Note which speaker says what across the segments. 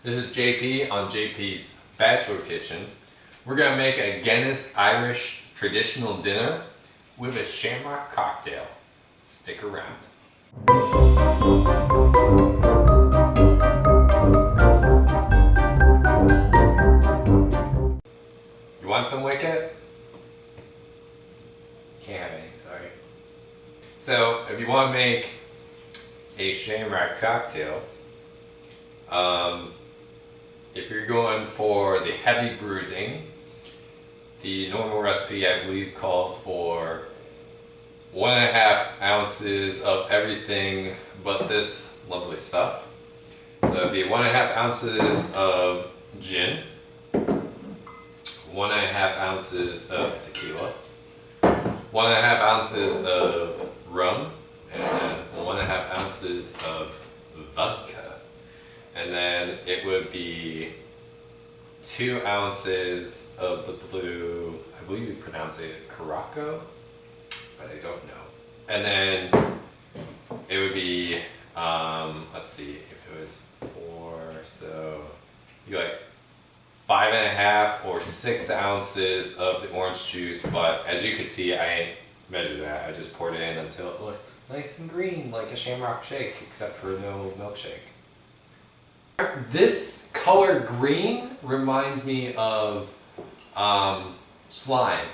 Speaker 1: This is JP on JP's Bachelor Kitchen. We're going to make a Guinness Irish traditional dinner with a Shamrock Cocktail. Stick around. You want some Wicket? Can't have any, sorry. So, if you want to make a Shamrock Cocktail, if you're going for the heavy bruising, the normal recipe I believe calls for 1.5 ounces of everything but this lovely stuff. So it'd be 1.5 ounces of gin, 1.5 ounces of tequila, 1.5 ounces of rum, and then 1.5 ounces of vodka. And then it would be 2 ounces of the blue, I believe you pronounce it Curaco, but I don't know. And then it would be, let's see, if it was 4, so you like 5.5 or 6 ounces of the orange juice. But as you can see, I ain't measured that. I just poured it in until it looked nice and green like a Shamrock shake, except for no milkshake. This color green reminds me of slime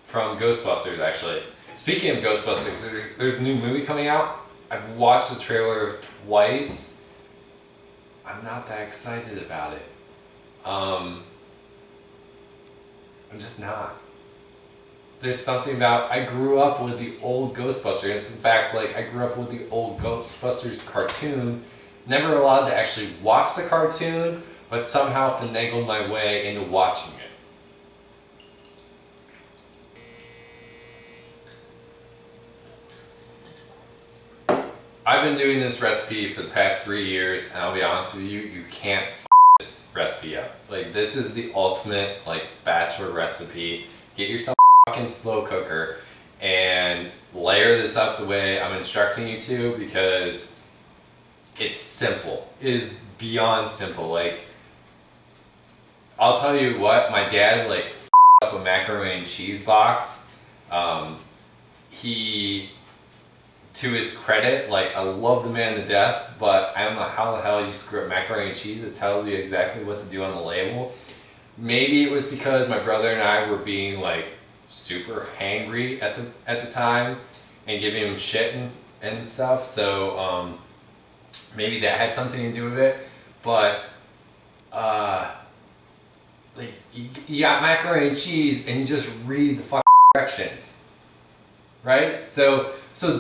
Speaker 1: from Ghostbusters, actually. Speaking of Ghostbusters, there's a new movie coming out. I've watched the trailer twice. I'm not that excited about it. I'm just not. There's something about, I grew up with the old Ghostbusters. In fact, like I grew up with the old Ghostbusters cartoon. Never allowed to actually watch the cartoon, but somehow finagled my way into watching it. I've been doing this recipe for the past 3 years, and I'll be honest with you, you can't this recipe up. Like, this is the ultimate, like, Bachelor recipe. Get yourself a fucking slow cooker and layer this up the way I'm instructing you to, because it's simple. It is beyond simple. Like, I'll tell you what, my dad like up a macaroni and cheese box. He, to his credit, like, I love the man to death, but I don't know how the hell you screw up macaroni and cheese. It tells you exactly what to do on the label. Maybe it was because my brother and I were being like super hangry at the time and giving him shit and stuff. So maybe that had something to do with it, but like you got macaroni and cheese and you just read the fucking directions, right? So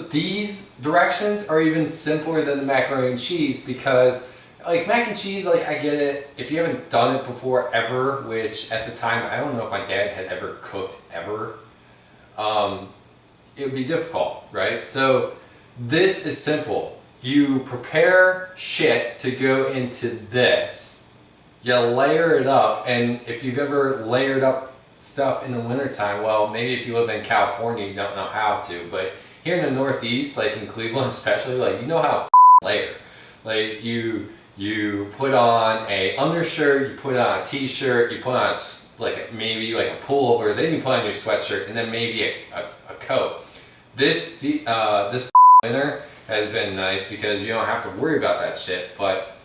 Speaker 1: these directions are even simpler than the macaroni and cheese, because like mac and cheese, like I get it if you haven't done it before ever, which at the time I don't know if my dad had ever cooked ever. It would be difficult, right? So this is simple. You prepare shit to go into this. You layer it up, and if you've ever layered up stuff in the wintertime, well, maybe if you live in California you don't know how to, but here in the Northeast, like in Cleveland especially, like you know how to layer. Like you put on a undershirt, you put on a t-shirt, you put on maybe like a pullover, then you put on your sweatshirt, and then maybe a coat. This winter has been nice because you don't have to worry about that shit, but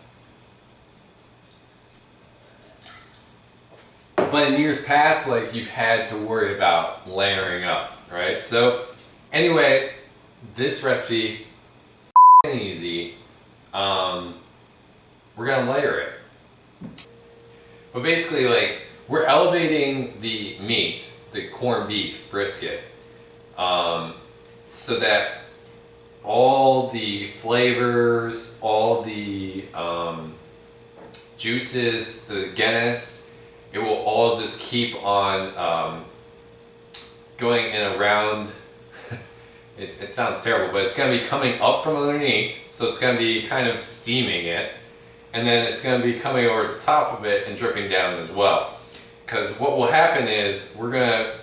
Speaker 1: in years past, like, you've had to worry about layering up, right? So anyway, this recipe easy. We're gonna layer it, but basically, like, we're elevating the meat, the corned beef brisket, so that all the flavors, all the juices, the Guinness, it will all just keep on going in around. It sounds terrible, but it's going to be coming up from underneath, so it's going to be kind of steaming it, and then it's going to be coming over the top of it and dripping down as well. Because what will happen is we're going to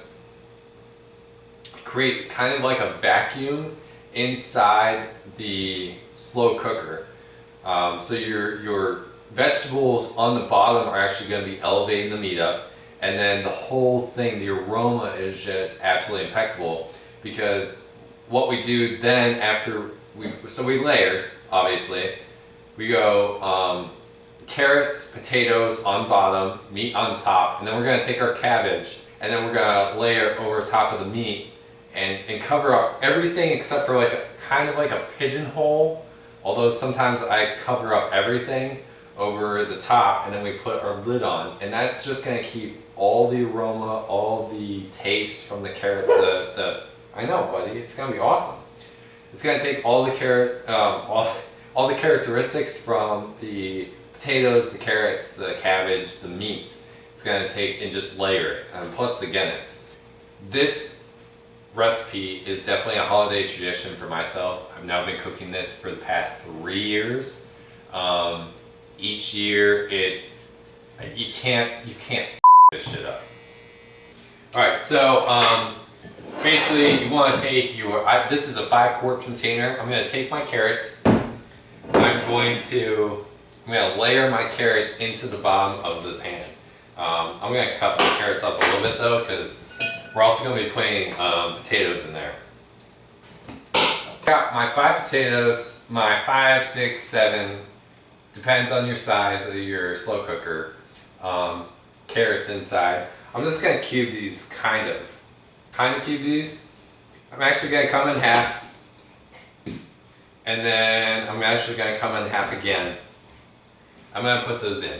Speaker 1: create kind of like a vacuum inside the slow cooker. So your vegetables on the bottom are actually going to be elevating the meat up, and then the whole thing, the aroma is just absolutely impeccable. Because what we do then after we layers, obviously, we go carrots, potatoes on bottom, meat on top, and then we're going to take our cabbage and then we're going to layer over top of the meat and cover up everything except for like kind of like a pigeonhole, although sometimes I cover up everything over the top and then we put our lid on, and that's just going to keep all the aroma, all the taste from the carrots, I know, buddy, it's going to be awesome. It's going to take all the all the characteristics from the potatoes, the carrots, the cabbage, the meat. It's going to take and just layer it, plus the Guinness. This recipe is definitely a holiday tradition for myself. I've now been cooking this for the past 3 years. Each year, you can't this shit up. All right, so basically, you want to take this is a 5-quart container. I'm going to take my carrots. I'm going to layer my carrots into the bottom of the pan. I'm going to cut the carrots up a little bit though, because we're also going to be putting potatoes in there. Got my 5 potatoes, my 5, 6, 7, depends on your size of your slow cooker, carrots inside. I'm just going to cube these, kind of cube these. I'm actually going to come in half, and then I'm actually going to come in half again. I'm going to put those in.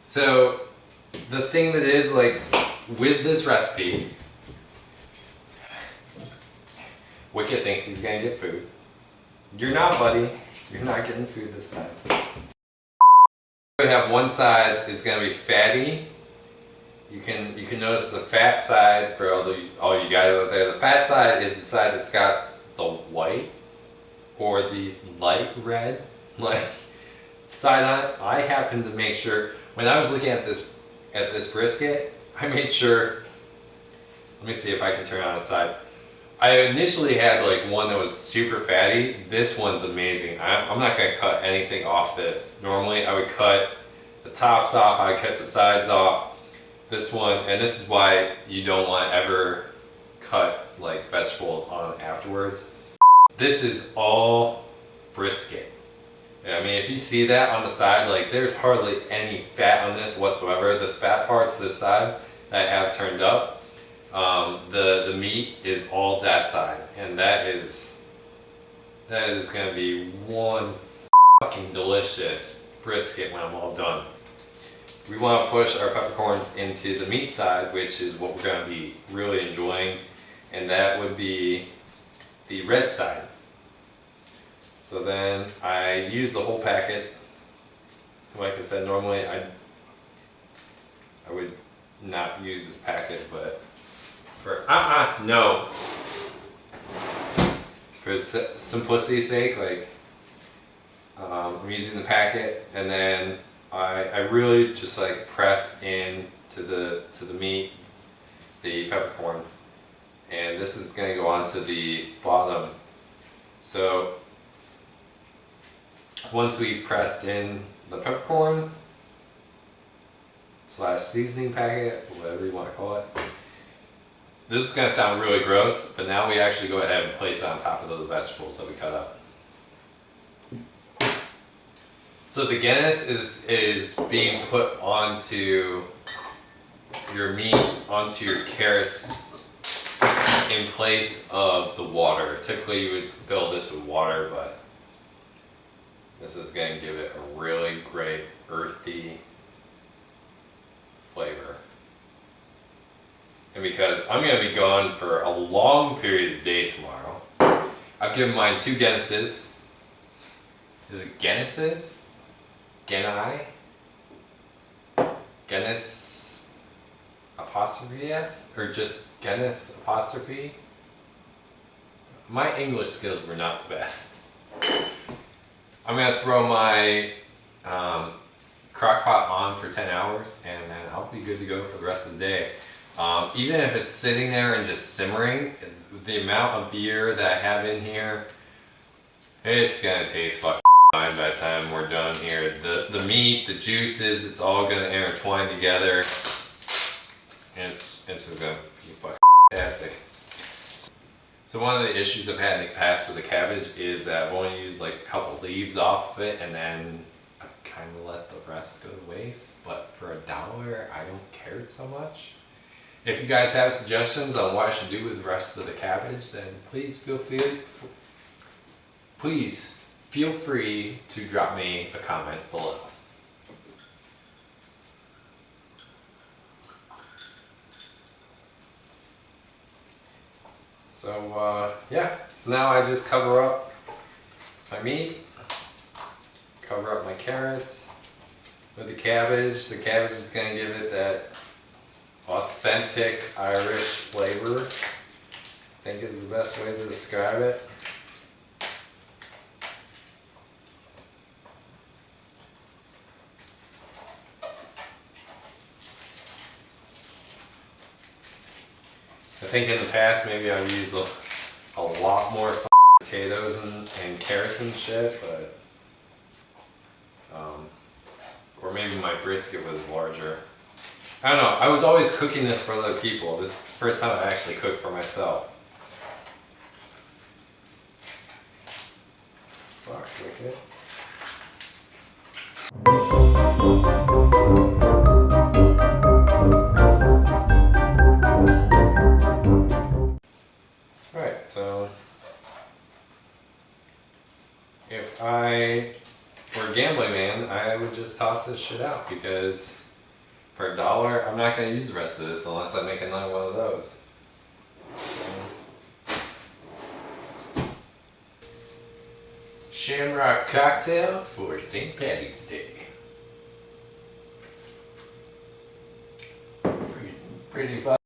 Speaker 1: So the thing that is, like, with this recipe, Wicket thinks he's going to get food. You're not, buddy. You're not getting food this time. We have one side is going to be fatty. You can notice the fat side for all you guys out there. The fat side is the side that's got the white or the light red side on it. I happen to make sure when I was looking at this brisket, I made sure. Let me see if I can turn on its side. I initially had like one that was super fatty. This one's amazing. I'm not going to cut anything off this. Normally I would cut the tops off, I would cut the sides off. This one, and this is why you don't want to ever cut like vegetables on afterwards. This is all brisket. I mean, if you see that on the side, like there's hardly any fat on this whatsoever. This fat part's this side that I have turned up. The meat is all that side, and that is going to be one fucking delicious brisket when I'm all done. We want to push our peppercorns into the meat side, which is what we're going to be really enjoying, and that would be the red side. So then I use the whole packet. Like I said, normally I would not use this packet, but for simplicity's sake, like I'm using the packet, and then I really just like press in to the meat, the peppercorn, and this is going to go onto the bottom. So once we've pressed in the peppercorn / seasoning packet, whatever you want to call it, this is going to sound really gross, but now we actually go ahead and place it on top of those vegetables that we cut up. So the Guinness is being put onto your meat, onto your carrots, in place of the water. Typically you would fill this with water, but this is going to give it a really great earthy flavor. And because I'm going to be gone for a long period of day tomorrow, I've given mine 2 Guinnesses. Is it Guinnesses? Guinness apostrophe S? Or just Guinness apostrophe? My English skills were not the best. I'm going to throw my crock pot on for 10 hours, and then I'll be good to go for the rest of the day. Even if it's sitting there and just simmering, the amount of beer that I have in here, it's going to taste fucking fine. by the time we're done here. The meat, the juices, it's all gonna intertwine together. And it's just gonna be fucking fantastic. So one of the issues I've had in the past with the cabbage is that I've only used like a couple leaves off of it, and then I've kind of let the rest go to waste. But for $1, I don't care so much. If you guys have suggestions on what I should do with the rest of the cabbage, then please feel free to drop me a comment below. So yeah, so now I just cover up my meat, cover up my carrots with the cabbage. The cabbage is going to give it that authentic Irish flavor, I think is the best way to describe it. I think in the past maybe I've used a lot more potatoes and carrots and shit, but or maybe my brisket was larger. I don't know. I was always cooking this for other people. This is the first time I actually cooked for myself. Fuck, wicked. Alright, so if I were a gambling man, I would just toss this shit out, because for $1, I'm not going to use the rest of this unless I make another one of those. Shamrock Cocktail for St. Patty's Day. Pretty fucking